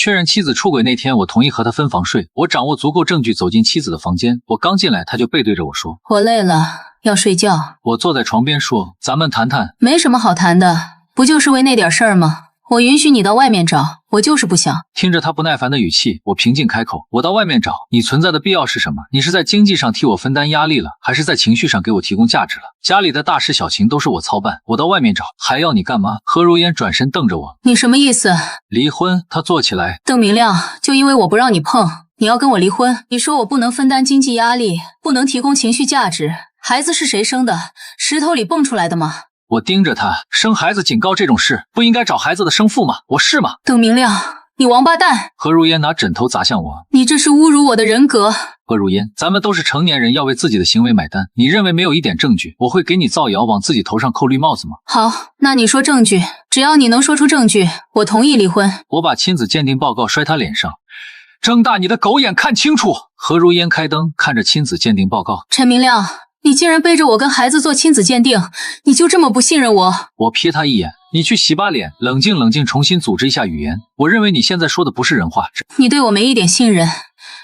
确认妻子出轨那天，我同意和他分房睡。我掌握足够证据，走进妻子的房间。我刚进来，他就背对着我说：“我累了，要睡觉。”我坐在床边说：“咱们谈谈。”没什么好谈的，不就是为那点事儿吗？我允许你到外面找，我就是不想。听着他不耐烦的语气，我平静开口：“我到外面找，你存在的必要是什么？你是在经济上替我分担压力了，还是在情绪上给我提供价值了？家里的大事小情都是我操办，我到外面找，还要你干嘛？”何如烟转身瞪着我：“你什么意思？离婚。”他坐起来：“邓明亮，就因为我不让你碰，你要跟我离婚？你说我不能分担经济压力，不能提供情绪价值，孩子是谁生的？石头里蹦出来的吗？”我盯着他，生孩子警告这种事，不应该找孩子的生父吗？我是吗？邓明亮，你王八蛋！何如烟拿枕头砸向我，你这是侮辱我的人格。何如烟，咱们都是成年人，要为自己的行为买单。你认为没有一点证据，我会给你造谣，往自己头上扣绿帽子吗？好，那你说证据，只要你能说出证据，我同意离婚。我把亲子鉴定报告摔他脸上，睁大你的狗眼看清楚。何如烟开灯，看着亲子鉴定报告。陈明亮，你竟然背着我跟孩子做亲子鉴定，你就这么不信任我？我瞥他一眼，你去洗把脸，冷静冷静，重新组织一下语言。我认为你现在说的不是人话。你对我没一点信任，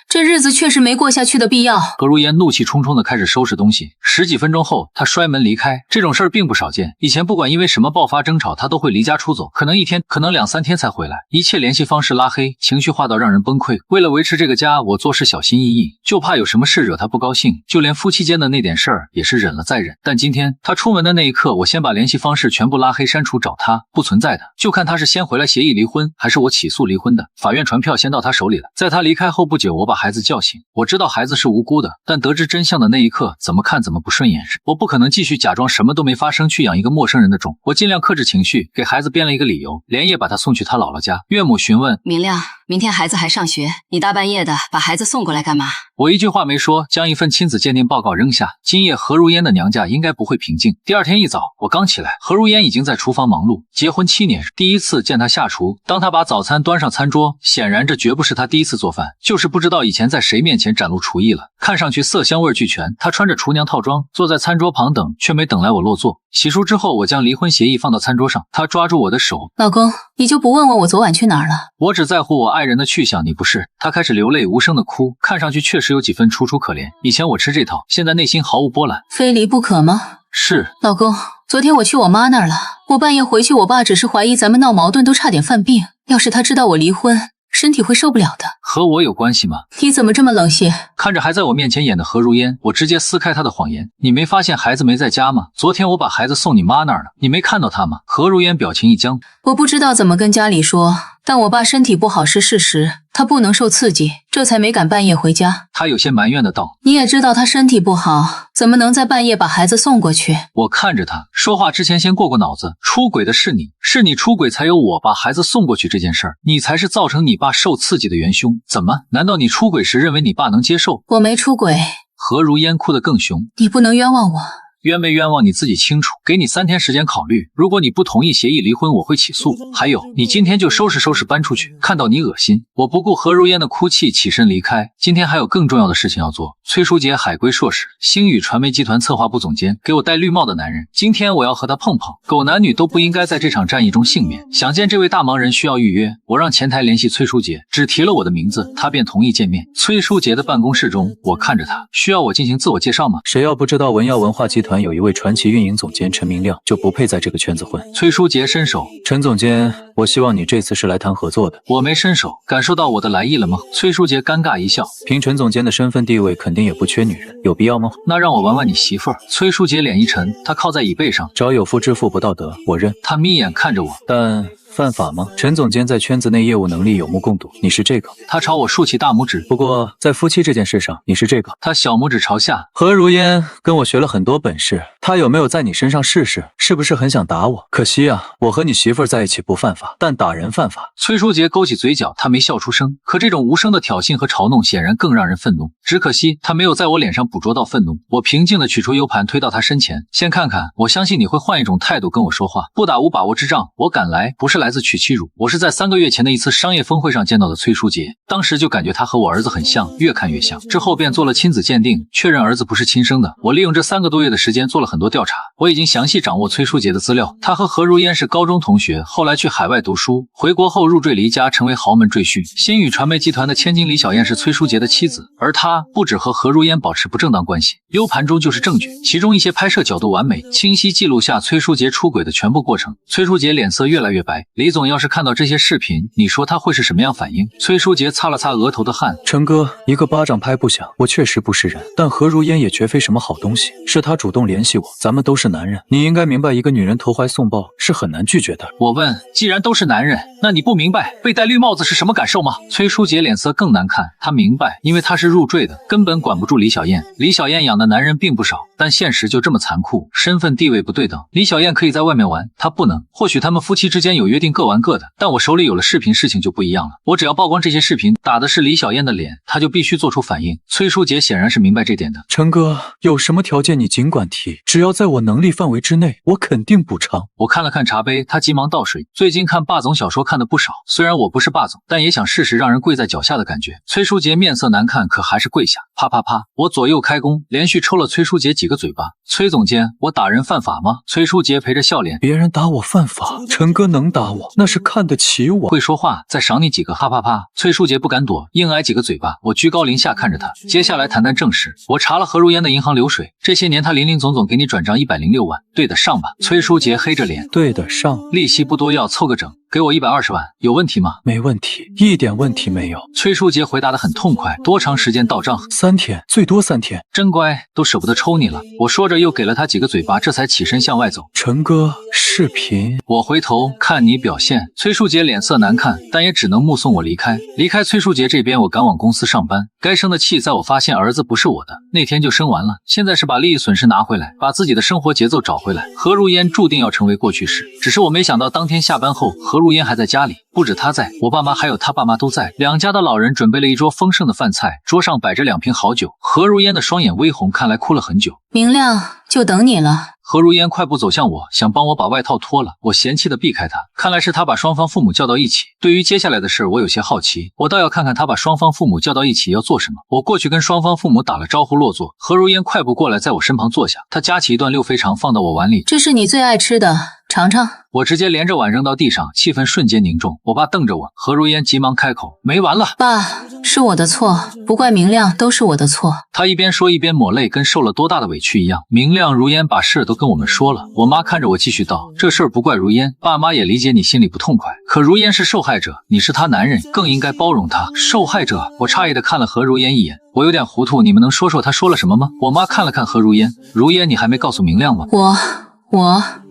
这日子确实没过下去的必要。何如烟怒气冲冲地开始收拾东西，十几分钟后，他摔门离开。这种事儿并不少见，以前不管因为什么爆发争吵，他都会离家出走，可能1天，可能2、3天才回来，一切联系方式拉黑，情绪化到让人崩溃。为了维持这个家，我做事小心翼翼，就怕有什么事惹他不高兴，就连夫妻间的那点事儿也是忍了再忍。但今天他出门的那一刻，我先把联系方式全部拉黑删除，找他不存在的，就看他是先回来协议离婚，还是我起诉离婚的。法院传票先到他手里了。在他离开后不久，我把孩子叫醒。我知道孩子是无辜的，但得知真相的那一刻，怎么看怎么不顺眼。我不可能继续假装什么都没发生，去养一个陌生人的种。我尽量克制情绪，给孩子编了一个理由，连夜把他送去他姥姥家。岳母询问：明亮，明天孩子还上学，你大半夜的把孩子送过来干嘛？我一句话没说，将一份亲子鉴定报告扔下。今夜何如烟的娘家应该不会平静。第二天一早，我刚起来，何如烟已经在厨房忙碌。结婚7年，第一次见她下厨。当她把早餐端上餐桌，显然这绝不是她第一次做饭，就是不知道以前在谁面前展露厨艺了。看上去色香味俱全，她穿着厨娘套装，坐在餐桌旁等，却没等来我落座。洗漱之后，我将离婚协议放到餐桌上，她抓住我的手：老公，你就不问问我昨晚去哪儿了？我只在乎我爱人的去向，你不是。她开始流泪，无声的哭，看上去确实有几分楚楚可怜。以前我吃这套，现在内心毫无波澜。非离不可吗？是。老公，昨天我去我妈那儿了，我半夜回去，我爸只是怀疑咱们闹矛盾，都差点犯病。要是他知道我离婚，身体会受不了的。和我有关系吗？你怎么这么冷血？看着还在我面前演的何如烟，我直接撕开她的谎言。你没发现孩子没在家吗？昨天我把孩子送你妈那儿了，你没看到他吗？何如烟表情一僵。我不知道怎么跟家里说，但我爸身体不好是事实，他不能受刺激，这才没敢半夜回家。他有些埋怨的道：你也知道他身体不好，怎么能在半夜把孩子送过去？我看着他，说话之前先过脑子，出轨的是你，是你出轨才有我把孩子送过去这件事儿，你才是造成你爸受刺激的元凶。怎么？难道你出轨时认为你爸能接受？我没出轨。何如烟哭得更凶。你不能冤枉我。冤没冤枉你自己清楚，给你3天时间考虑，如果你不同意协议离婚，我会起诉。还有，你今天就收拾收拾搬出去，看到你恶心。我不顾何如烟的哭泣，起身离开。今天还有更重要的事情要做。崔书杰海归硕士，星宇传媒集团策划部总监，给我戴绿帽的男人，今天我要和他碰碰。狗男女都不应该在这场战役中幸免。想见这位大忙人需要预约，我让前台联系崔书杰，只提了我的名字，他便同意见面。崔书杰的办公室中，我看着他，需要我进行自我介绍吗？谁要不知道文耀文化集团有一位传奇运营总监陈明亮，就不配在这个圈子混。崔书杰伸手：陈总监，我希望你这次是来谈合作的。我没伸手，感受到我的来意了吗？崔书杰尴尬一笑：凭陈总监的身份地位，肯定也不缺女人，有必要吗？那让我玩玩你媳妇儿。崔书杰脸一沉，他靠在椅背上：找有妇之夫不道德，我认。他眯眼看着我：但犯法吗？陈总监在圈子内业务能力有目共睹，你是这个。他朝我竖起大拇指。不过在夫妻这件事上，你是这个。他小拇指朝下。何如烟跟我学了很多本事，他有没有在你身上试试？是不是很想打我？可惜啊，我和你媳妇儿在一起不犯法，但打人犯法。崔书杰勾起嘴角，他没笑出声，可这种无声的挑衅和嘲弄显然更让人愤怒。只可惜他没有在我脸上捕捉到愤怒。我平静地取出 U 盘推到他身前，先看看，我相信你会换一种态度跟我说话，不打无把握之仗。我敢来，不是来孩子娶妻辱。我是在3个月前的一次商业峰会上见到的崔书杰，当时就感觉他和我儿子很像，越看越像。之后便做了亲子鉴定，确认儿子不是亲生的。我利用这3个多月的时间做了很多调查，我已经详细掌握崔书杰的资料。他和何如烟是高中同学，后来去海外读书，回国后入赘离家，成为豪门赘婿。新宇传媒集团的千金李小燕是崔书杰的妻子，而他不止和何如烟保持不正当关系，U盘中就是证据，其中一些拍摄角度完美，清晰记录下崔书杰出轨的全部过程。崔书杰脸色越来越白，李总要是看到这些视频，你说他会是什么样反应？崔书杰擦了擦额头的汗，陈哥，一个巴掌拍不响，我确实不是人，但何如烟也绝非什么好东西，是他主动联系我，咱们都是男人，你应该明白，一个女人投怀送抱是很难拒绝的。我问，既然都是男人，那你不明白被戴绿帽子是什么感受吗？崔书杰脸色更难看，他明白，因为他是入赘的，根本管不住李小燕。李小燕养的男人并不少，但现实就这么残酷，身份地位不对等。李小燕可以在外面玩，他不能。或许他们夫妻之间有约定，各玩各的，但我手里有了视频，事情就不一样了。我只要曝光这些视频，打的是李小燕的脸，他就必须做出反应。崔书杰显然是明白这点的。陈哥，有什么条件你尽管提，只要在我能力范围之内，我肯定补偿。我看了看茶杯，他急忙倒水。最近看霸总小说看的不少，虽然我不是霸总，但也想试试让人跪在脚下的感觉。崔书杰面色难看，可还是跪下。啪啪啪，我左右开弓，连续抽了崔书杰几个嘴巴。崔总监，我打人犯法吗？崔书杰陪着笑脸，别人打我犯法，陈哥能打我，那是看得起我。会说话，再赏你几个。啪啪啪，崔书杰不敢躲，硬挨几个嘴巴。我居高临下看着他。接下来谈谈正事。我查了何如烟的银行流水，这些年他林林总总给你转账106万，对得上吧？崔书杰黑着脸，对得上，利息不多，要凑个整。给我120万，有问题吗？没问题，一点问题没有。崔书杰回答得很痛快。多长时间到账？3天，最多3天。真乖，都舍不得抽你了。我说着又给了他几个嘴巴，这才起身向外走。陈哥，视频。我回头看你表现。崔书杰脸色难看，但也只能目送我离开。离开崔书杰这边，我赶往公司上班。该生的气在我发现儿子不是我的那天就生完了，现在是把利益损失拿回来，把自己的生活节奏找回来。何如烟注定要成为过去式，只是我没想到当天下班后，何如烟还在家里。不止他在，我爸妈还有他爸妈都在。两家的老人准备了一桌丰盛的饭菜，桌上摆着2瓶好酒。何如烟的双眼微红，看来哭了很久。明亮，就等你了。何如烟快步走向我，想帮我把外套脱了，我嫌弃地避开他。看来是他把双方父母叫到一起。对于接下来的事，我有些好奇，我倒要看看他把双方父母叫到一起要做什么。我过去跟双方父母打了招呼落座，何如烟快步过来，在我身旁坐下。他夹起一段6肥肠放到我碗里，这是你最爱吃的，尝尝。我直接连着碗扔到地上，气氛瞬间凝重。我爸瞪着我，何如烟急忙开口：“没完了。”爸，是我的错，不怪明亮，都是我的错。他一边说一边抹泪，跟受了多大的委屈一样。明亮、如烟把事都跟我们说了。我妈看着我继续道：“这事儿不怪如烟，爸妈也理解你心里不痛快。可如烟是受害者，你是她男人，更应该包容她。”受害者？我诧异的看了何如烟一眼。我有点糊涂，你们能说说他说了什么吗？我妈看了看何如烟，如烟，你还没告诉明亮吗？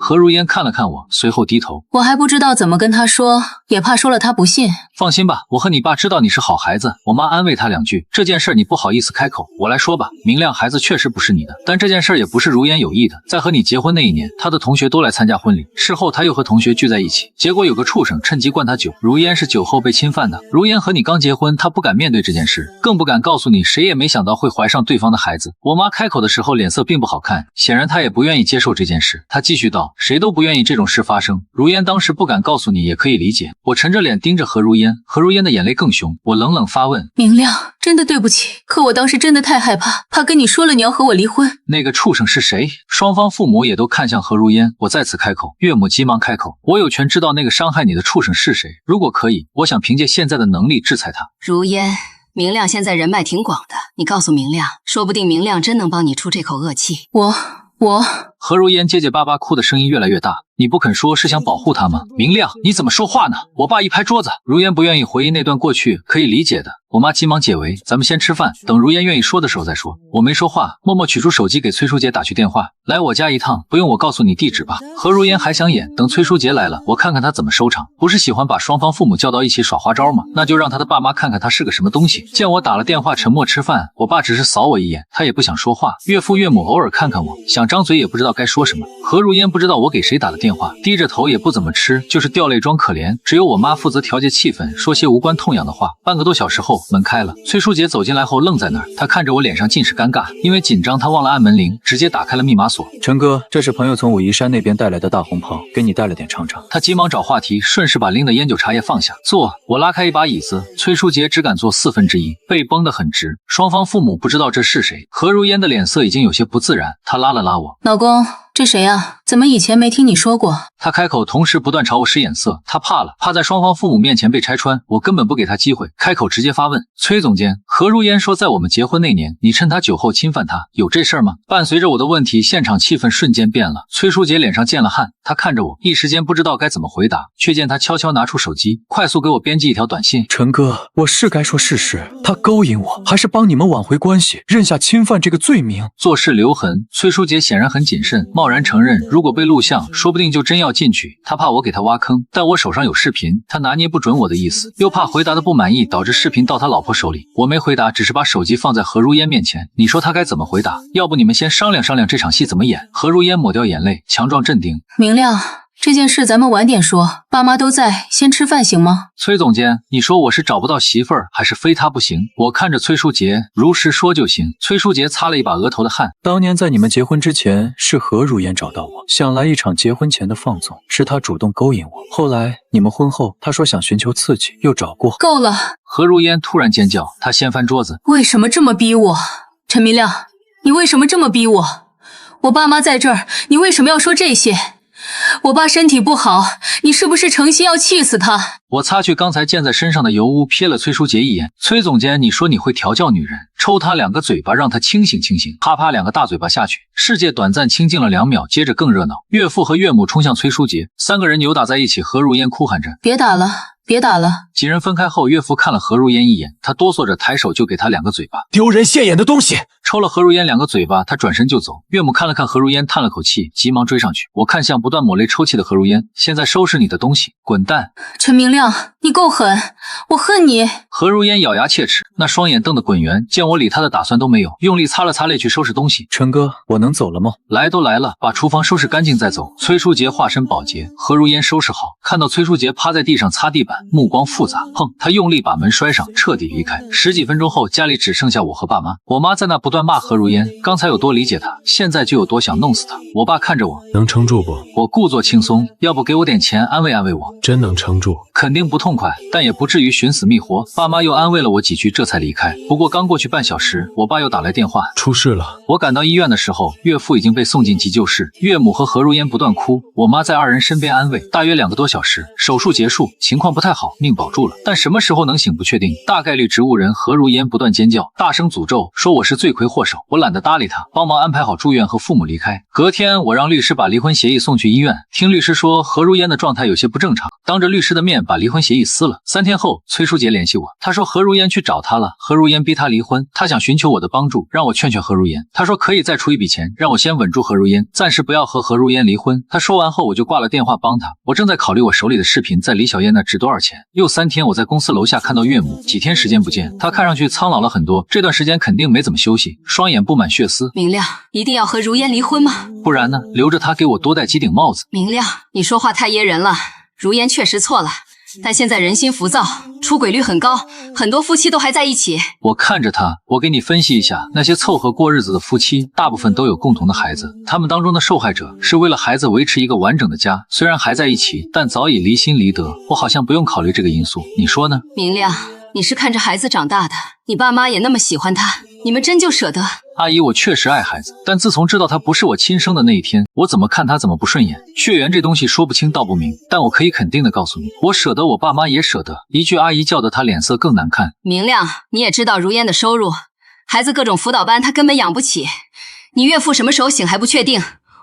何如烟看了看我，随后低头。我还不知道怎么跟他说，也怕说了他不信。放心吧，我和你爸知道你是好孩子。我妈安慰他2句，这件事你不好意思开口，我来说吧。明亮孩子确实不是你的，但这件事也不是如烟有意的。在和你结婚那一年，他的同学都来参加婚礼，事后他又和同学聚在一起，结果有个畜生趁机灌他酒。如烟是酒后被侵犯的。如烟和你刚结婚，他不敢面对这件事，更不敢告诉你，谁也没想到会怀上对方的孩子。我妈开口的时候脸色并不好看，显然她也不愿意接受这件事。她继续道：“谁都不愿意这种事发生。如烟当时不敢告诉你，也可以理解。”我沉着脸盯着何如烟，何如烟的眼泪更凶。我冷冷发问：“明亮，真的对不起，可我当时真的太害怕，怕跟你说了你要和我离婚。”那个畜生是谁？双方父母也都看向何如烟。我再次开口，岳母急忙开口：“我有权知道那个伤害你的畜生是谁。如果可以，我想凭借现在的能力制裁他。”如烟，明亮现在人脉挺广的，你告诉明亮，说不定明亮真能帮你出这口恶气。何如烟结结巴巴，哭的声音越来越大。你不肯说是想保护他吗？明亮，你怎么说话呢？我爸一拍桌子。如烟不愿意回忆那段过去，可以理解的。我妈急忙解围，咱们先吃饭，等如烟愿意说的时候再说。我没说话，默默取出手机给崔书杰打去电话。来我家一趟，不用我告诉你地址吧？何如烟还想演，等崔书杰来了，我看看他怎么收场。不是喜欢把双方父母叫到一起耍花招吗？那就让他的爸妈看看他是个什么东西。见我打了电话，沉默吃饭，我爸只是扫我一眼，他也不想说话。岳父岳母偶尔看看我，想张嘴也不知道该说什么。何如烟不知道我给谁打了电话。电话，低着头也不怎么吃，就是掉泪装可怜。只有我妈负责调节气氛，说些无关痛痒的话。半个多小时后，门开了，崔书杰走进来后愣在那儿，他看着我脸上尽是尴尬，因为紧张他忘了按门铃，直接打开了密码锁。陈哥，这是朋友从武夷山那边带来的大红袍，给你带了点尝尝。他急忙找话题，顺势把拎的烟酒茶叶放下，坐。我拉开一把椅子，崔书杰只敢坐1/4，背绷得很直。双方父母不知道这是谁。何如烟的脸色已经有些不自然，他拉了拉我，老公，这谁啊？怎么以前没听你说过？他开口，同时不断朝我使眼色。他怕了，怕在双方父母面前被拆穿。我根本不给他机会，开口直接发问：崔总监，何如烟说在我们结婚那年，你趁他酒后侵犯她，有这事儿吗？伴随着我的问题，现场气氛瞬间变了。崔书杰脸上见了汗，他看着我，一时间不知道该怎么回答，却见他悄悄拿出手机，快速给我编辑一条短信：陈哥，我是该说事实，他勾引我，还是帮你们挽回关系，认下侵犯这个罪名？做事留痕。崔书杰显然很谨慎，贸然承认，如果被录像，说不定就真要进去。他怕我给他挖坑，但我手上有视频，他拿捏不准我的意思，又怕回答的不满意，导致视频到他老婆手里。我没回答，只是把手机放在何如烟面前。你说他该怎么回答？要不你们先商量商量这场戏怎么演？何如烟抹掉眼泪，强壮镇定。明亮，这件事咱们晚点说，爸妈都在，先吃饭行吗？崔总监，你说我是找不到媳妇儿，还是非他不行？我看着崔书杰，如实说就行。崔书杰擦了一把额头的汗。当年在你们结婚之前，是何如烟找到我，想来一场结婚前的放纵，是他主动勾引我。后来你们婚后，他说想寻求刺激，又找过。够了！何如烟突然尖叫，她掀翻桌子。为什么这么逼我？陈明亮，你为什么这么逼我？我爸妈在这儿，你为什么要说这些？我爸身体不好，你是不是诚心要气死他？我擦去刚才溅在身上的油污，瞥了崔书杰一眼。崔总监，你说你会调教女人，抽她2个嘴巴，让她清醒清醒。啪啪2个大嘴巴下去，世界短暂清静了2秒，接着更热闹。岳父和岳母冲向崔书杰，3个人扭打在一起。何如烟哭喊着：别打了，别打了！几人分开后，岳父看了何如烟一眼，他哆嗦着抬手就给他2个嘴巴。丢人现眼的东西！抽了何如烟2个嘴巴，他转身就走。岳母看了看何如烟，叹了口气，急忙追上去。我看向不断抹泪抽泣的何如烟，现在收拾你的东西，滚蛋！陈明亮，你够狠，我恨你！何如烟咬牙切齿，那双眼瞪得滚圆，见我理他的打算都没有，用力擦了擦泪去收拾东西。陈哥，我能走了吗？来都来了，把厨房收拾干净再走。崔书杰化身保洁，何如烟收拾好，看到崔书杰趴在地上擦地板，目光复杂。砰！他用力把门摔上，彻底离开。10几分钟后，家里只剩下我和爸妈。我妈在那不断骂何如烟，刚才有多理解她，现在就有多想弄死她。我爸看着我，能撑住不？我故作轻松，要不给我点钱安慰安慰我？真能撑住？肯定不痛快，但也不至于寻死觅活。爸妈又安慰了我几句，这才离开。不过刚过去半小时，我爸又打来电话，出事了。我赶到医院的时候，岳父已经被送进急救室，岳母和何如烟不断哭，我妈在2人身边安慰。大约2个多小时，手术结束，情况不太好，命保住了，但什么时候能醒不确定，大概率植物人。何如烟不断尖叫，大声诅咒，说我是罪魁祸首。我懒得搭理他，帮忙安排好住院和父母离开。隔天，我让律师把离婚协议送去医院，听律师说何如烟的状态有些不正常，当着律师的面把离婚协议撕了。3天后，崔书杰联系我，他说何如烟去找他了，何如烟逼他离婚，他想寻求我的帮助，让我劝劝何如烟。他说可以再出一笔钱，让我先稳住何如烟，暂时不要和何如烟离婚。他说完后，我就挂了电话帮他。我正在考虑我手里的视频在李小燕那值多少钱。又3天，我在公司楼下看到岳母，几天时间不见，她看上去苍老了很多，这段时间肯定没怎么休息，双眼布满血丝。明亮，一定要和如烟离婚吗？不然呢？留着她给我多戴几顶帽子。明亮，你说话太噎人了。如烟确实错了，但现在人心浮躁，出轨率很高，很多夫妻都还在一起。我看着他，我给你分析一下，那些凑合过日子的夫妻，大部分都有共同的孩子，他们当中的受害者是为了孩子维持一个完整的家，虽然还在一起，但早已离心离德。我好像不用考虑这个因素，你说呢？明亮，你是看着孩子长大的，你爸妈也那么喜欢他，你们真就舍得？阿姨，我确实爱孩子，但自从知道他不是我亲生的那一天，我怎么看他怎么不顺眼。血缘这东西说不清道不明，但我可以肯定的告诉你，我舍得，我爸妈也舍得。一句阿姨叫得他脸色更难看。明亮，你也知道如烟的收入，孩子各种辅导班他根本养不起，你岳父什么时候醒还不确定，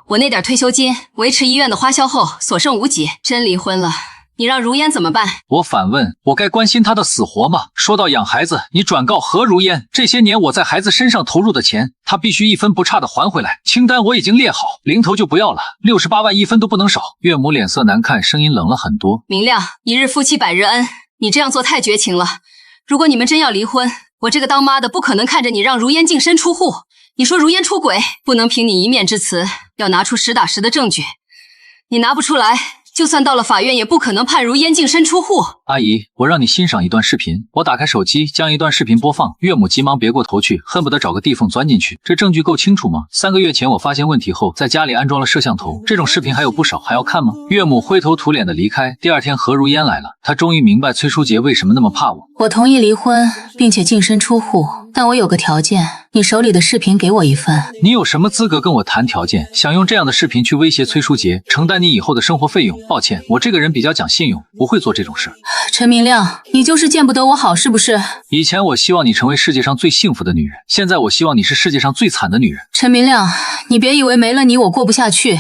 我那点退休金维持医院的花销后所剩无几，真离婚了，你让如烟怎么办？我反问，我该关心她的死活吗？说到养孩子，你转告何如烟，这些年我在孩子身上投入的钱，她必须1分不差的还回来。清单我已经列好，零头就不要了，68万1分都不能少。岳母脸色难看，声音冷了很多。明亮，一日夫妻百日恩，你这样做太绝情了。如果你们真要离婚，我这个当妈的不可能看着你让如烟净身出户。你说如烟出轨，不能凭你一面之词，要拿出实打实的证据。你拿不出来，就算到了法院，也不可能判如烟净身出户。阿姨，我让你欣赏一段视频。我打开手机，将一段视频播放。岳母急忙别过头去，恨不得找个地缝钻进去。这证据够清楚吗？3个月前我发现问题后，在家里安装了摄像头。这种视频还有不少，还要看吗？岳母灰头土脸的离开。第二天，何如烟来了，她终于明白崔书杰为什么那么怕我。我同意离婚，并且净身出户，但我有个条件，你手里的视频给我一份。你有什么资格跟我谈条件？想用这样的视频去威胁崔书杰，承担你以后的生活费用？抱歉，我这个人比较讲信用，不会做这种事。陈明亮，你就是见不得我好是不是？以前我希望你成为世界上最幸福的女人，现在我希望你是世界上最惨的女人。陈明亮，你别以为没了你我过不下去，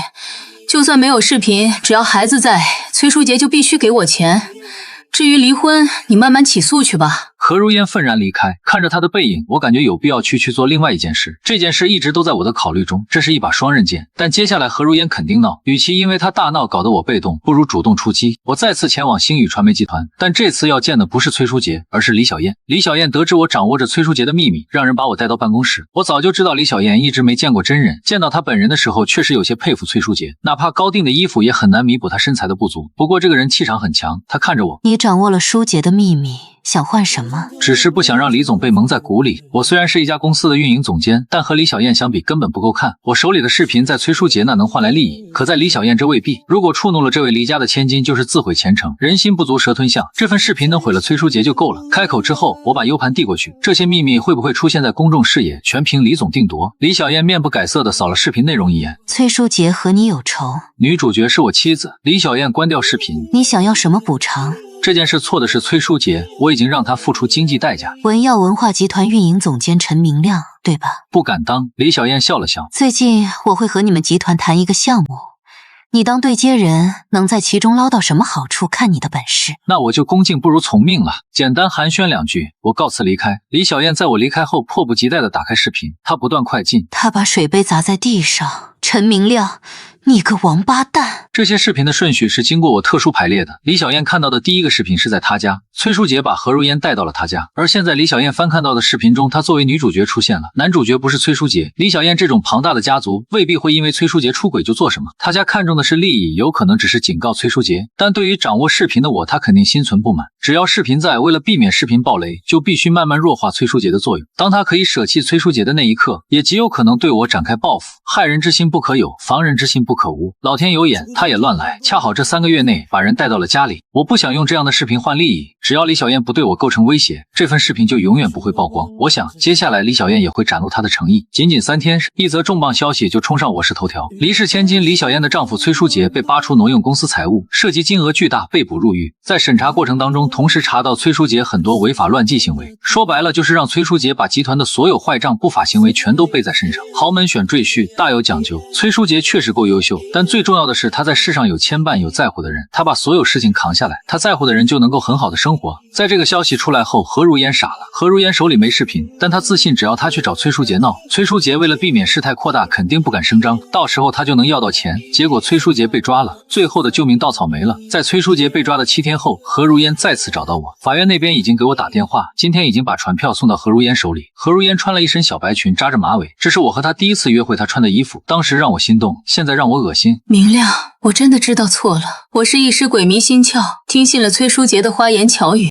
就算没有视频，只要孩子在，崔书杰就必须给我钱。至于离婚，你慢慢起诉去吧。何如烟愤然离开，看着他的背影，我感觉有必要去做另外一件事。这件事一直都在我的考虑中，这是一把双刃剑。但接下来何如烟肯定闹，与其因为他大闹搞得我被动，不如主动出击。我再次前往星宇传媒集团，但这次要见的不是崔书杰，而是李小燕。李小燕得知我掌握着崔书杰的秘密，让人把我带到办公室。我早就知道李小燕一直没见过真人，见到他本人的时候，确实有些佩服崔书杰。哪怕高定的衣服也很难弥补他身材的不足。不过这个人气场很强，他看着我，你掌握了书杰的秘密，想换什么？只是不想让李总被蒙在鼓里。我虽然是一家公司的运营总监，但和李小燕相比根本不够看。我手里的视频在崔书杰那能换来利益，可在李小燕这未必。如果触怒了这位黎家的千金，就是自毁前程。人心不足蛇吞象，这份视频能毁了崔书杰就够了。开口之后，我把 U 盘递过去，这些秘密会不会出现在公众视野，全凭李总定夺。李小燕面不改色地扫了视频内容一眼。崔书杰和你有仇，女主角是我妻子。李小燕关掉视频。你想要什么补偿？这件事错的是崔书杰，我已经让他付出经济代价。文耀文化集团运营总监陈明亮，对吧？不敢当。李小燕笑了笑。最近我会和你们集团谈一个项目，你当对接人，能在其中捞到什么好处，看你的本事。那我就恭敬不如从命了。简单寒暄2句，我告辞离开。李小燕在我离开后迫不及待地打开视频，她不断快进。他把水杯砸在地上，陈明亮，你个王八蛋！这些视频的顺序是经过我特殊排列的。李小燕看到的第一个视频是在她家，崔书杰把何如烟带到了她家。而现在李小燕翻看到的视频中，她作为女主角出现了，男主角不是崔书杰。李小燕这种庞大的家族未必会因为崔书杰出轨就做什么，她家看重的是利益，有可能只是警告崔书杰。但对于掌握视频的我，她肯定心存不满。只要视频在，为了避免视频爆雷，就必须慢慢弱化崔书杰的作用。当他可以舍弃崔书杰的那一刻，也极有可能对我展开报复。害人之心不可有，防人之心不可无。老天有眼，他也乱来。恰好这3个月内把人带到了家里，我不想用这样的视频换利益。只要李小燕不对我构成威胁，这份视频就永远不会曝光。我想接下来李小燕也会展露她的诚意。仅仅3天，一则重磅消息就冲上我市头条：黎氏千金李小燕的丈夫崔书杰被扒出挪用公司财物，涉及金额巨大，被捕入狱。在审查过程当中，同时查到崔书杰很多违法乱纪行为，说白了就是让崔书杰把集团的所有坏账不法行为全都背在身上。豪门选赘婿大有讲究，崔书杰确实够优秀，但最重要的是他在世上有牵绊有在乎的人，他把所有事情扛下来，他在乎的人就能够很好的生活。在这个消息出来后，何如烟傻了。何如烟手里没视频，但他自信只要他去找崔书杰闹，崔书杰为了避免事态扩大，肯定不敢声张，到时候他就能要到钱。结果崔书杰被抓了，最后的救命稻草没了。在崔书杰被抓的7天后，何如烟再次找到我，法院那边已经给我打电话，今天已经把传票送到何如烟手里。何如烟穿了一身小白裙，扎着马尾，这是我和她第一次约会她穿的衣服，当时让我心动，现在让我恶心。明亮，我真的知道错了，我是一时鬼迷心窍，听信了崔书杰的花言巧语。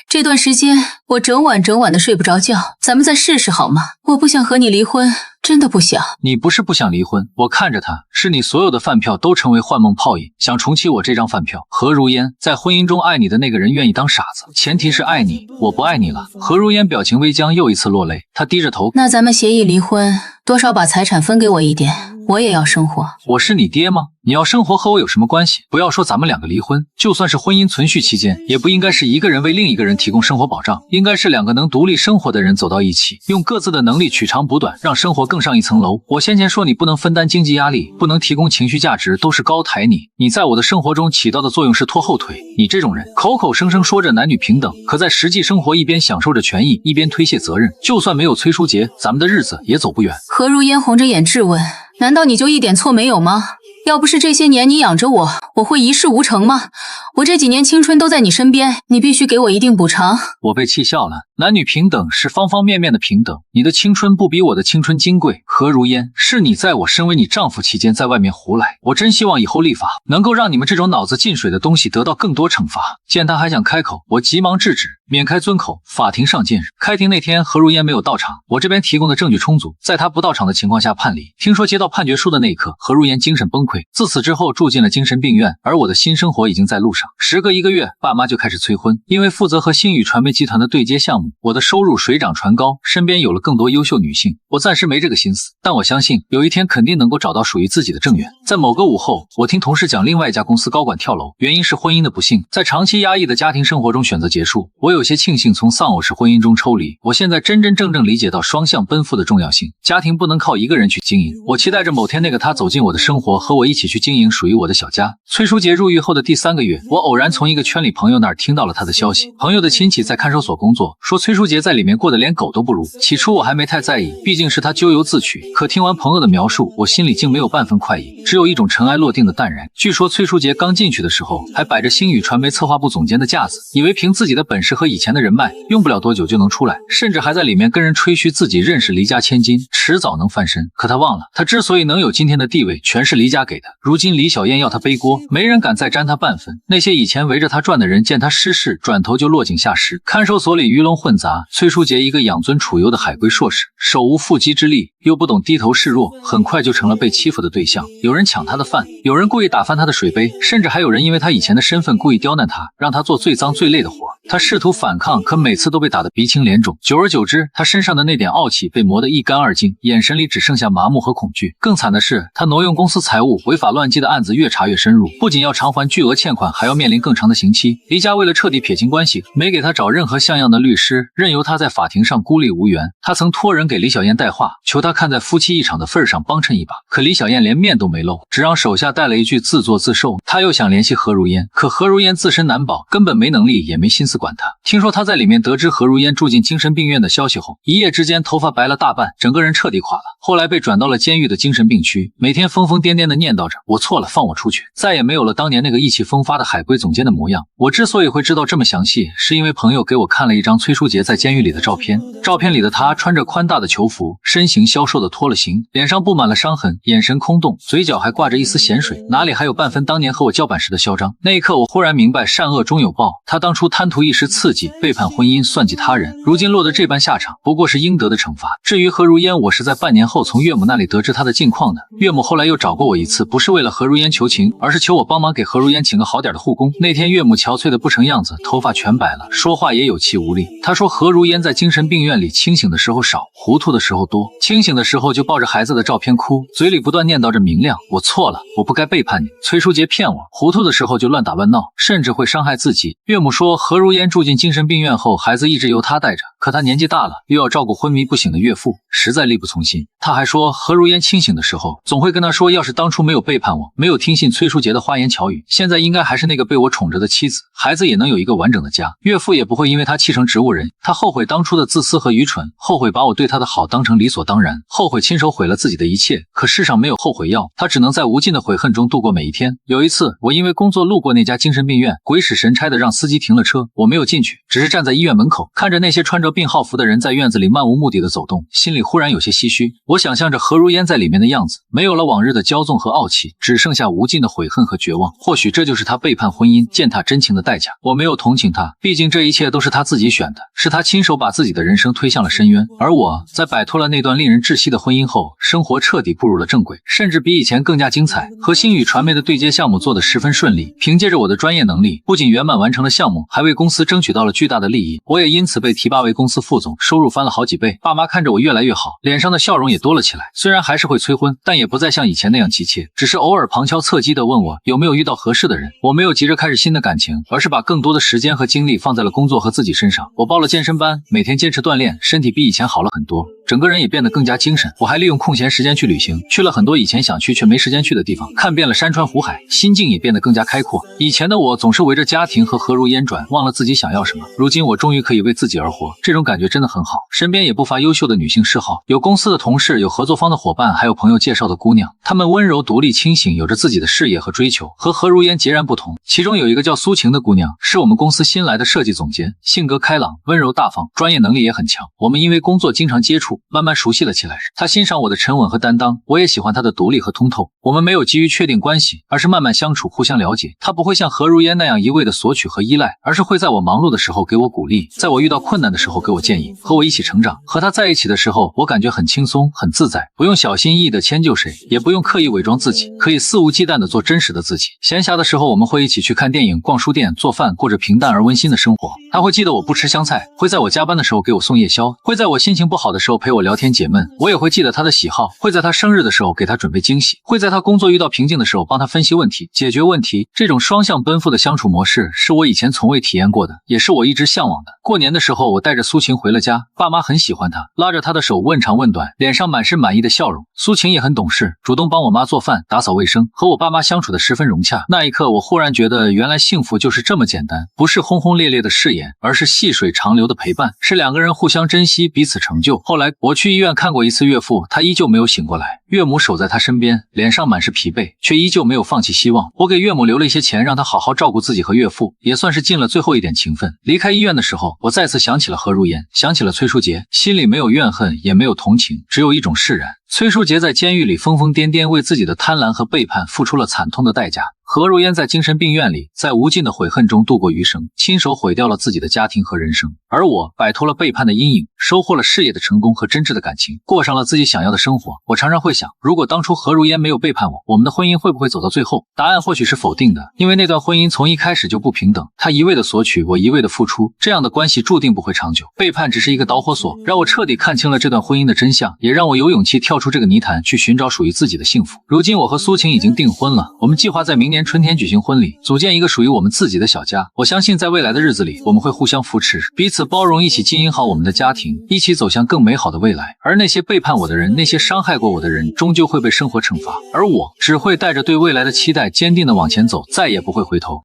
这段时间我整晚的睡不着觉，咱们再试试好吗？我不想和你离婚，真的不想。你不是不想离婚，我看着他，是你所有的饭票都成为幻梦泡影，想重启我这张饭票。何如烟，在婚姻中爱你的那个人愿意当傻子，前提是爱你，我不爱你了。何如烟表情微僵，又一次落泪，她低着头。那咱们协议离婚，多少把财产分给我一点，我也要生活。我是你爹吗？你要生活和我有什么关系？不要说咱们2个离婚，就算是婚姻存续期间，也不应该是一个人为另一个人提供生活保障，应该是2个能独立生活的人走到一起，用各自的能力取长补短，让生活更上一层楼。我先前说你不能分担经济压力，不能提供情绪价值，都是高抬你。你在我的生活中起到的作用是拖后腿。你这种人口口声声说着男女平等，可在实际生活一边享受着权益，一边推卸责任。就算没有崔书杰，咱们的日子也走不远。何如烟红着眼质问，难道你就一点错没有吗？要不是这些年你养着我，我会一事无成吗？我这几年青春都在你身边，你必须给我一定补偿。我被气笑了。男女平等是方方面面的平等，你的青春不比我的青春金贵。何如烟，是你在我身为你丈夫期间在外面胡来，我真希望以后立法能够让你们这种脑子进水的东西得到更多惩罚。见他还想开口，我急忙制止，免开尊口。法庭上见。开庭那天何如烟没有到场，我这边提供的证据充足，在他不到场的情况下判离。听说接到判决书的那一刻，何如烟精神崩溃，自此之后住进了精神病院，而我的新生活已经在路上。时隔1个月，爸妈就开始催婚，因为负责和星宇传媒集团的对接项目，我的收入水涨船高，身边有了更多优秀女性。我暂时没这个心思，但我相信有一天肯定能够找到属于自己的正缘。在某个午后，我听同事讲另外一家公司高管跳楼，原因是婚姻的不幸，在长期压抑的家庭生活中选择结束。我有些庆幸从丧偶式婚姻中抽离，我现在真真正正理解到双向奔赴的重要性，家庭不能靠一个人去经营。我期待着某天那个他走进我的生活，和我一起去经营属于我的小家。崔书杰入狱后的第3个月，我偶然从一个圈里朋友那儿听到了他的消息，朋友的亲戚在看守所工作，说崔书杰在里面过得连狗都不如。起初我还没太在意，毕竟是他咎由自取，可听完朋友的描述，我心里竟没有半分快意，只有一种尘埃落定的淡然。据说崔书杰刚进去的时候还摆着星宇传媒策划部总监的架子，以为凭自己的本事和以前的人脉，用不了多久就能出来，甚至还在里面跟人吹嘘自己认识黎家千金，迟早能翻身。可他忘了，他之所以能有今天的地位，全是黎家给的。如今李小燕要他背锅，没人敢再沾他半分。那些以前围着他转的人见他失势，转头就落井下石。看守所里鱼龙混杂，崔书杰一个养尊处优的海归硕士，手无缚鸡之力，又不懂低头示弱，很快就成了被欺负的对象。有人抢他的饭，有人故意打翻他的水杯，甚至还有人因为他以前的身份故意刁难他，让他做最脏最累的活。他试图反抗，可每次都被打得鼻青脸肿。久而久之，他身上的那点傲气被磨得一干二净，眼神里只剩下麻木和恐惧。更惨的是，他挪用公司财物、违法乱纪的案子越查越深入，不仅要偿还巨额欠款，还要面临更长的刑期。黎家为了彻底撇清关系，没给他找任何像样的律师，任由他在法庭上孤立无援。他曾托人给李小燕带话，求他看在夫妻一场的份上帮衬一把，可李小燕连面都没露，只让手下带了一句自作自受。他又想联系何如烟，可何如烟自身难保，根本没能力也没心思管他。听说他在里面得知何如烟住进精神病院的消息后，一夜之间头发白了大半，整个人彻底垮了。后来被转到了监狱的精神病区，每天疯疯癫癫地念叨着我错了，放我出去。再也没有了当年那个意气风发的海归总监的模样。我之所以会知道这么详细，是因为朋友给我看了一张崔书杰在监狱里的照片。照片里的他穿着宽大的囚服，身形消瘦的脱了形，脸上布满了伤痕，眼神空洞，嘴角还挂着一丝咸水，哪里还有半分当年和我叫板时的嚣张。那一刻我忽然明白善恶终有报，他当初贪图一时刺激，背叛婚姻，算计他人，如今落得这般下场，不过是应得的惩罚。至于何如烟，我是在半年后从岳母那里得知她的近况的。岳母后来又找过我一次，不是为了何如烟求情，而是求我帮忙给何如烟请个好点的护工。那天岳母憔悴的不成样子，头发全白了，说话也有气无力。她说何如烟在精神病院里清醒的时候少，糊涂的时候多。清醒的时候就抱着孩子的照片哭，嘴里不断念叨着明亮，我错了，我不该背叛你，崔书杰骗我。糊涂的时候就乱打乱闹，甚至会伤害自己。岳母说何如烟住进精神病院后，孩子一直由她带着，可她年纪大了，又要照顾昏迷不醒的岳父，实在力不从心。她还说何如烟清醒的时候总会跟她说，要是当初没有背叛我，没有听信崔书杰的花言巧语，现在应该还是那个被我宠着的妻子，孩子也能有一个完整的家，岳父也不会因为她气成植物人。她后悔当初的自私和愚蠢，后悔把我对她的好当成理所当然，后悔亲手毁了自己的一切。可世上没有后悔药，她只能在无尽的悔恨中度过每一天。有一次我因为工作路过那家精神病院，鬼使神差的让司机停了车，我没有进去，只是站在医院门口，看着那些穿着病号服的人在院子里漫无目的的走动，心里忽然有些唏嘘。我想象着何如烟在里面的样子，没有了往日的骄纵和傲气，只剩下无尽的悔恨和绝望。或许这就是她背叛婚姻、践踏真情的代价。我没有同情她，毕竟这一切都是她自己选的，是她亲手把自己的人生推向了深渊。而我在摆脱了那段令人窒息的婚姻后，生活彻底步入了正轨，甚至比以前更加精彩。和星宇传媒的对接项目做得十分顺利，凭借着我的专业能力，不仅圆满完成了项目，还为公司争取到了巨大的利益。我也因此被提拔为公司副总，收入翻了好几倍。爸妈看着我越来越好，脸上的笑容也多了起来。虽然还是会催婚，但也不再像以前那样急切，只是偶尔旁敲侧击地问我有没有遇到合适的人。我没有急着开始新的感情，而是把更多的时间和精力放在了工作和自己身上。我报了健身班，每天坚持锻炼，身体比以前好了很多。整个人也变得更加精神。我还利用空闲时间去旅行，去了很多以前想去却没时间去的地方，看遍了山川湖海，心境也变得更加开阔。以前的我总是围着家庭和何如烟转，忘了自己想要什么。如今我终于可以为自己而活，这种感觉真的很好。身边也不乏优秀的女性嗜好，有公司的同事，有合作方的伙伴，还有朋友介绍的姑娘。她们温柔、独立、清醒，有着自己的事业和追求，和何如烟截然不同。其中有一个叫苏晴的姑娘，是我们公司新来的设计总监，性格开朗、温柔大方，专业能力也很强。我们因为工作经常接触，慢慢熟悉了起来。她欣赏我的沉稳和担当，我也喜欢她的独立和通透。我们没有急于确定关系，而是慢慢相处，互相了解。她不会像何如烟那样一味的索取和依赖，而是会在我忙碌的时候给我鼓励，在我遇到困难的时候给我建议，和我一起成长。和她在一起的时候，我感觉很轻松、很自在，不用小心翼翼地迁就谁，也不用刻意伪装自己，可以肆无忌惮地做真实的自己。闲暇的时候，我们会一起去看电影、逛书店、做饭，过着平淡而温馨的生活。她会记得我不吃香菜，会在我加班的时候给我送夜宵，会在我心情不好的时候陪我聊天解闷。我也会记得她的喜好，会在她生日的时候给她准备惊喜，会在她工作遇到瓶颈的时候帮她分析问题、解决问题。这种双向奔赴的相处模式是我以前从未体验过的，也是我一直向往的。过年的时候，我带着苏晴回了家，爸妈很喜欢她，拉着她的手问长问短，脸上满是满意的笑容。苏晴也很懂事，主动帮我妈做饭、打扫卫生，和我爸妈相处的十分融洽。那一刻，我忽然觉得原来幸福就是这么简单，不是轰轰烈烈的誓言，而是细水长流的陪伴，是两个人互相珍惜，彼此成就。后来我去医院看过一次岳父，他依旧没有醒过来，岳母守在他身边，脸上满是疲惫，却依旧没有放弃希望。我给岳母留了一些钱，让他好好照顾自己和岳父，也算是尽了最后一点情分。离开医院的时候，我再次想起了何如烟，想起了崔书杰，心里没有怨恨，也没有同情，只有一种释然。崔书杰在监狱里疯疯癫癫，为自己的贪婪和背叛付出了惨痛的代价。何如烟在精神病院里，在无尽的悔恨中度过余生，亲手毁掉了自己的家庭和人生。而我摆脱了背叛的阴影，收获了事业的成功和真挚的感情，过上了自己想要的生活。我常常会想，如果当初何如烟没有背叛我，我们的婚姻会不会走到最后？答案或许是否定的，因为那段婚姻从一开始就不平等，他一味的索取，我一味的付出，这样的关系注定不会长久。背叛只是一个导火索，让我彻底看清了这段婚姻的真相，也让我有勇气跳出这个泥潭，去寻找属于自己的幸福。如今我和苏晴已经订婚了，我们计划在明年春天举行婚礼，组建一个属于我们自己的小家。我相信在未来的日子里，我们会互相扶持，彼此包容，一起经营好我们的家庭，一起走向更美好的未来。而那些背叛我的人，那些伤害过我的人，终究会被生活惩罚，而我只会带着对未来的期待，坚定地往前走，再也不会回头。